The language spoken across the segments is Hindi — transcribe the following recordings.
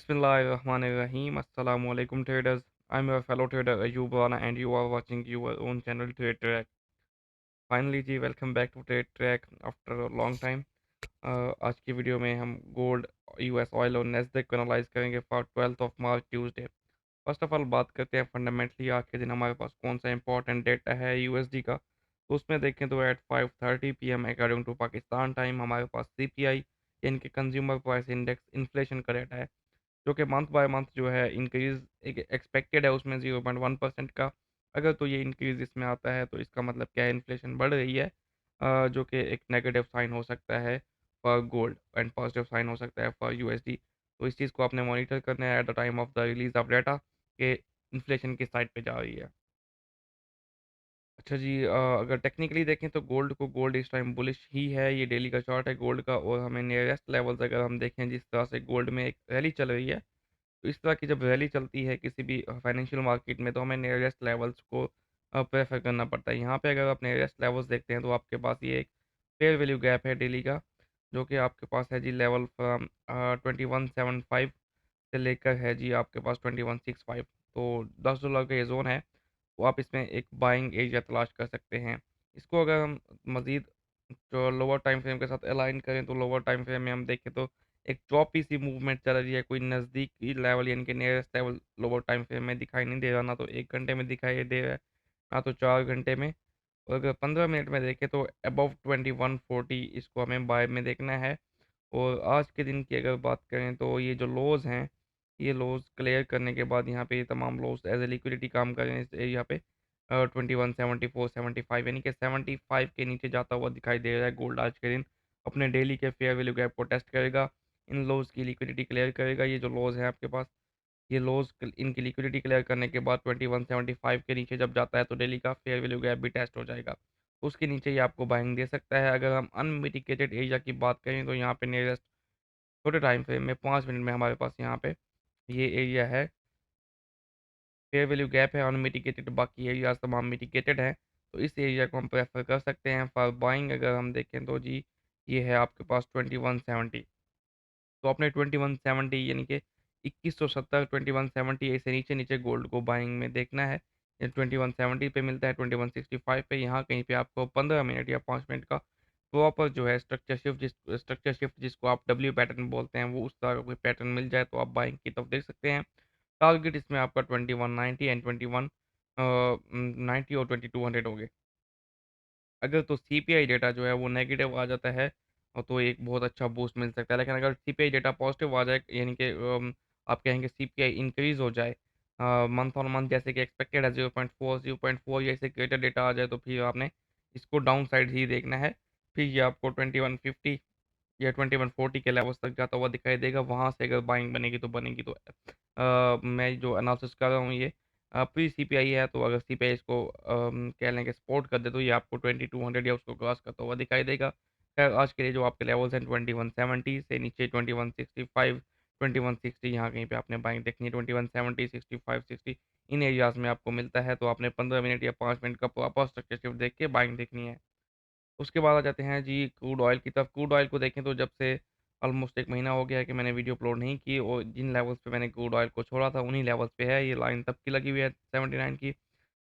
Bismillahirrahmanirrahim. Assalamu alaikum traders. I'm your fellow trader Ayub Rana and you are watching your own channel Trade Track. Finally जी welcome back to trade track after a long time. आज की वीडियो में हम गोल्ड, यूएस ऑयल और नेस्डेक को एनालाइज करेंगे for 12 March Tuesday. First of all बात करते हैं फंडामेंटली आज के दिन हमारे पास कौन सा इंपॉर्टेंट डेटा है यूएसडी का। तो उसमें देखें तो at 5:30 PM according to Pakistan time हमारे पास सीपीआई यानी कि कंज्यूमर प्राइस इंडेक्स इन्फ्लेशन का डेटा है, जो कि मंथ बाय मंथ जो है इंक्रीज़ एक एक्सपेक्टेड है उसमें 0.1% का। अगर तो ये इंक्रीज़ इसमें आता है तो इसका मतलब क्या है, इन्फ्लेशन बढ़ रही है, जो कि एक नेगेटिव साइन हो सकता है for gold and positive sign हो सकता है फॉर यूएसडी। तो इस चीज़ को आपने मॉनिटर करना है at the time of the release of data कि इन्फ्लेशन किस साइड पे जा रही है। अच्छा जी, अगर टेक्निकली देखें तो गोल्ड इस टाइम बुलिश ही है। ये डेली का चार्ट है गोल्ड का और हमें नियरेस्ट लेवल्स अगर हम देखें जिस तरह से गोल्ड में एक रैली चल रही है, तो इस तरह की जब रैली चलती है किसी भी फाइनेंशियल मार्केट में तो हमें नियरेस्ट लेवल्स को प्रेफर करना पड़ता है। यहाँ पे अगर आप नियरेस्ट लेवल्स देखते हैं तो आपके पास ये एक फेयर वैल्यू गैप है डेली का, जो कि आपके पास है जी लेवल फ्रॉम 2175 से लेकर है जी आपके पास 2165। तो $10 का ये जोन है, तो आप इसमें एक बाइंग एरिया तलाश कर सकते हैं। इसको अगर हम मज़ीद जो लोअर टाइम फ्रेम के साथ अलाइन करें तो लोअर टाइम फ्रेम में हम देखें तो एक चौपी सी मूवमेंट चल रही है, कोई नज़दीकी लेवल यानी कि nearest level lower time frame में दिखाई नहीं दे रहा, ना तो 1 घंटे में दिखाई दे रहा है, ना तो 4 घंटे में। और अगर 15 मिनट में देखें तो अबव 2140 इसको हमें बाय में देखना है। और आज के दिन की अगर बात करें तो ये जो लोज़ हैं, ये लोज़ क्लियर करने के बाद यहाँ पे ये तमाम लोज़ एज़ ए लिक्विडिटी काम कर रहे हैं इस एरिया पे। 2174, 75 यानी कि 75 के नीचे जाता हुआ दिखाई दे रहा है गोल्ड आज के दिन। अपने डेली के फेयर वैल्यू गैप को टेस्ट करेगा, इन लोज़ की लिक्विडिटी क्लियर करेगा। ये जो लोज़ हैं आपके पास, ये लोज़ इनकी लिक्विडिटी क्लियर करने के बाद 2175 के नीचे जब जाता है तो डेली का फेयर वैल्यू गैप भी टेस्ट हो जाएगा। उसके नीचे ये आपको बाइंग दे सकता है। अगर हम अनमिटिगेटेड एरिया की बात करें तो यहाँ पे नियरेस्ट छोटे टाइम फ्रेम में 5 मिनट में हमारे पास यहाँ पे ये एरिया है, फेयर वैल्यू गैप है अनमिटिगेटेड, बाकी एरियाज़ तमाम मिटिगेटेड हैं। तो इस एरिया को हम प्रेफर कर सकते हैं फॉर बाइंग। अगर हम देखें तो जी ये है आपके पास 2170। तो आपने 2170 यानी कि 2170 2170 ऐसे नीचे नीचे गोल्ड को बाइंग में देखना है। ये 2170 पे मिलता है, 2165 पे, यहाँ कहीं पे आपको 15 मिनट या 5 मिनट का प्रॉपर जो है स्ट्रक्चर शिफ्ट जिसको आप डब्ल्यू पैटर्न बोलते हैं, वो उस तरह का कोई पैटर्न मिल जाए तो आप बाइंग की तरफ देख सकते हैं। टारगेट इसमें आपका 2190 एंड 2190 और 2200 हो गए। अगर तो सीपीआई डेटा जो है वो नेगेटिव आ जाता है तो एक बहुत अच्छा बूस्ट मिल सकता है। लेकिन अगर सीपीआई डेटा पॉजिटिव आ जाए यानी कि आप कहेंगे सीपीआई इंक्रीज़ हो जाए मंथ ऑन मंथ जैसे कि एक्सपेक्टेड है 0.4 0.4 या इससे ग्रेटर डेटा आ जाए तो फिर आपने इसको डाउन साइड ही देखना है। फिर ये आपको 2150 या 2140 के लेवल्स तक जाता हुआ दिखाई देगा। वहाँ से अगर बाइंग बनेगी तो बनेगी। तो मैं जो एनालिसिस कर रहा हूँ ये प्री सीपीआई है, तो अगर सीपीआई इसको कह लें कि सपोर्ट कर दे तो ये आपको 2200 या उसको क्रॉस करता हुआ दिखाई देगा। खैर आज के लिए जो आपके लेवल्स हैं 2170 से नीचे 2165, 2160 यहाँ कहीं पे आपने बाइंग देखनी है। 2170, 65, 60 इन एरियाज़ में आपको मिलता है, तो आपने 15 मिनट या 5 मिनट का प्रॉपर स्ट्रक्चर शिफ्ट देख के बाइंग देखनी है। उसके बाद आ जाते हैं जी क्रूड ऑयल की तरफ। क्रूड ऑयल को देखें तो जब से ऑलमोस्ट 1 महीना हो गया है कि मैंने वीडियो अपलोड नहीं की और जिन लेवल्स पे मैंने क्रूड ऑयल को छोड़ा था उन्हीं लेवल्स पे है। ये लाइन तब की लगी हुई है 79 की,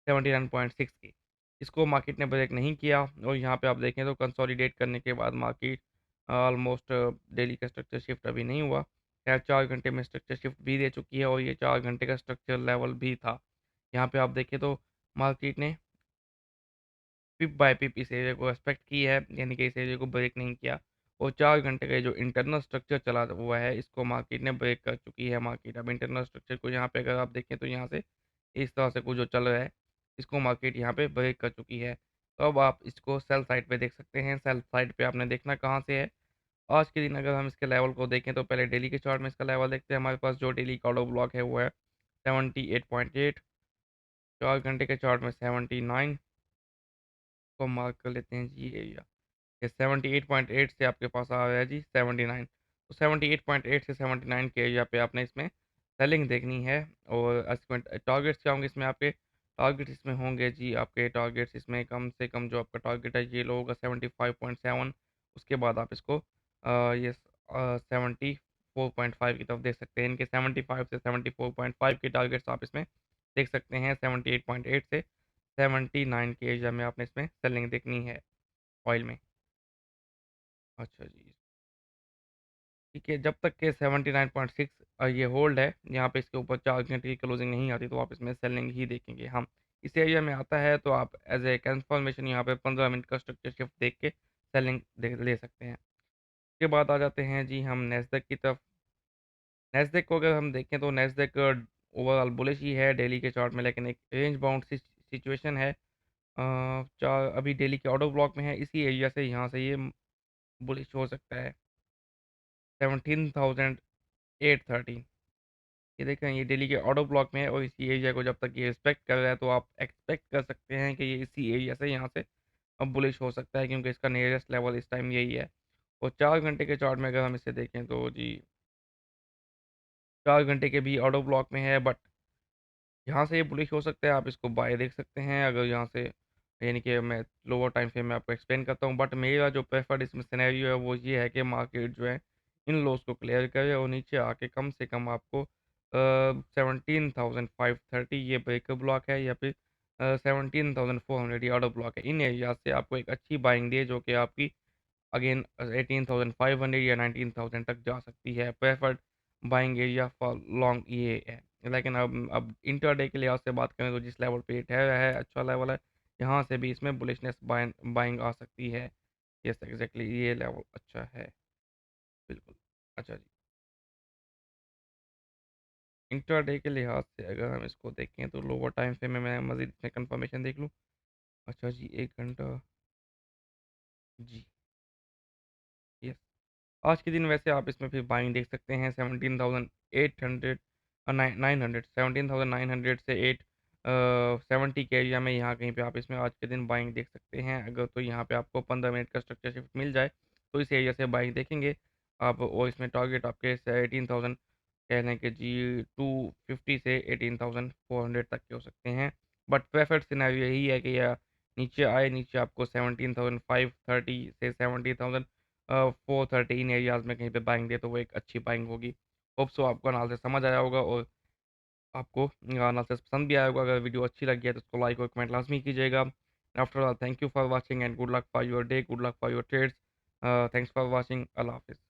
79.6 की। इसको मार्केट ने ब्रेक नहीं किया और यहाँ पे आप देखें तो कंसोलिडेट करने के बाद मार्केट ऑलमोस्ट डेली का स्ट्रक्चर शिफ्ट अभी नहीं हुआ। खैर 4 घंटे में स्ट्रक्चर शिफ्ट भी दे चुकी है और ये 4 घंटे का स्ट्रक्चर लेवल भी था। यहाँ पे आप देखें तो मार्केट ने पिप बाय पिप इस एरिया को रिस्पेक्ट की है, यानी कि इस एरिया को ब्रेक नहीं किया। और 4 घंटे का ये जो इंटरनल स्ट्रक्चर चला हुआ है इसको मार्केट ने ब्रेक कर चुकी है। मार्केट अब इंटरनल स्ट्रक्चर को यहाँ पे अगर आप देखें तो यहाँ से इस तरह से कुछ जो चल रहा है इसको मार्केट यहाँ पे ब्रेक कर चुकी है। तो अब आप इसको सेल साइड पे देख सकते हैं। सेल साइड पे आपने देखना कहाँ से है। आज के दिन अगर हम इसके लेवल को देखें तो पहले डेली के चार्ट में इसका लेवल देखते हैं। हमारे पास जो डेली का ऑर्डर ब्लॉक है वो है 78.8, 4 घंटे के चार्ट में 79 को मार्क कर लेते हैं जी एरिया। ये 78.8 से आपके पास आ रहा है जी 79। तो 78.8 से 79 के एरिया पे आपने इसमें सेलिंग देखनी है। और टारगेट्स क्या होंगे इसमें आपके, टारगेट इसमें होंगे जी आपके टारगेट्स इसमें कम से कम जो आपका टारगेट है ये लो होगा 75.7। उसके बाद आप इसको ये 75 74.5 की तरफ देख सकते हैं। इनके 75 से 74.5 के टारगेट्स आप इसमें देख सकते हैं। 78.8 से 79 के एरिया में आपने इसमें सेलिंग देखनी है ऑयल में। अच्छा जी। ठीक है, जब तक के 79.6 ये होल्ड है, यहाँ पे इसके ऊपर 4 घंटे की क्लोजिंग नहीं आती, तो आप इसमें सेलिंग ही देखेंगे। हम इस एरिया में आता है तो आप एज ए कंफर्मेशन यहाँ पे 15 मिनट का स्ट्रक्चर शिफ्ट देख के सेलिंग ले सकते हैं। उसके बाद आ जाते हैं जी हम नेस्डैक की तरफ। नेस्डैक को अगर हम देखें तो नेस्डैक ओवरऑल बुलिश ही है डेली के चार्ट में, लेकिन एक रेंज बाउंड सिचुएशन है। चार अभी डेली के ऑर्डर ब्लॉक में है, इसी एरिया से यहाँ से ये बुलिश हो सकता है। 17,813, ये देखें ये डेली के ऑर्डर ब्लॉक में है और इसी एरिया को जब तक ये रिस्पेक्ट कर रहा है तो आप एक्सपेक्ट कर सकते हैं कि ये इसी एरिया से यहाँ से अब बुलिश हो सकता है, क्योंकि इसका नियरेस्ट लेवल इस टाइम यही है। और 4 घंटे के चार्ट में अगर हम इसे देखें तो जी 4 घंटे के भी ऑर्डर ब्लॉक में है, बट यहाँ से ये बुलिश हो सकता है, आप इसको बाय देख सकते हैं अगर यहाँ से, यानी कि मैं लोअर टाइम फ्रेम में आपको एक्सप्लेन करता हूँ। बट मेरा जो प्रेफर्ड इसमें सिनेरियो है वो ये है कि मार्केट जो है इन लोस को क्लियर करे और नीचे आके कम से कम आपको 17,530 ये ब्रेकर ब्लॉक है, या फिर 17,400 ये ऑर्डर ब्लॉक है। इन एरिया से आपको एक अच्छी बाइंग दे जो कि आपकी अगेन 18,500 या 19,000 तक जा सकती है। Preferred buying area for long ये है। लेकिन अब इंटरडे के लिहाज से बात करें तो जिस लेवल पे ये ठहरा है अच्छा लेवल है, यहाँ से भी इसमें बुलिशनेस बाइंग आ सकती है। यस एग्जैक्टली, ये लेवल अच्छा है बिल्कुल। अच्छा जी, इंटरडे के लिहाज से अगर हम इसको देखें तो लोअर टाइम फ्रेम में मैं मजीद इसमें कंफर्मेशन देख लूँ। अच्छा जी, 1 घंटा। जी यस, आज के दिन वैसे आप इसमें फिर बाइंग देख सकते हैं 17,800 900 17,900 से 870 के एरिया में, यहाँ कहीं पे आप इसमें आज के दिन बाइंग देख सकते हैं। अगर तो यहाँ पे आपको 15 मिनट का स्ट्रक्चर शिफ्ट मिल जाए तो इस एरिया से बाइंग देखेंगे आप, और इसमें टारगेट आपके 18,000 कह लें कि जी 250 से 18,400 तक के हो सकते हैं। बट प्रेफर्ड सिनेरियो यही है कि या नीचे आए, नीचे आपको 17,530 से 17,430 एरियाज में कहीं पे बाइंग दे तो वो एक अच्छी बाइंग होगी। होप सो आपको एनालिसिस समझ आया होगा और आपको एनालिसिस पसंद भी आया होगा। अगर वीडियो अच्छी लगी है तो उसको लाइक और कमेंट लाजमी कीजिएगा। After all thank you for watching and good luck for your day, good luck for your trades. Thanks for watching, अल्लाह हाफिज़।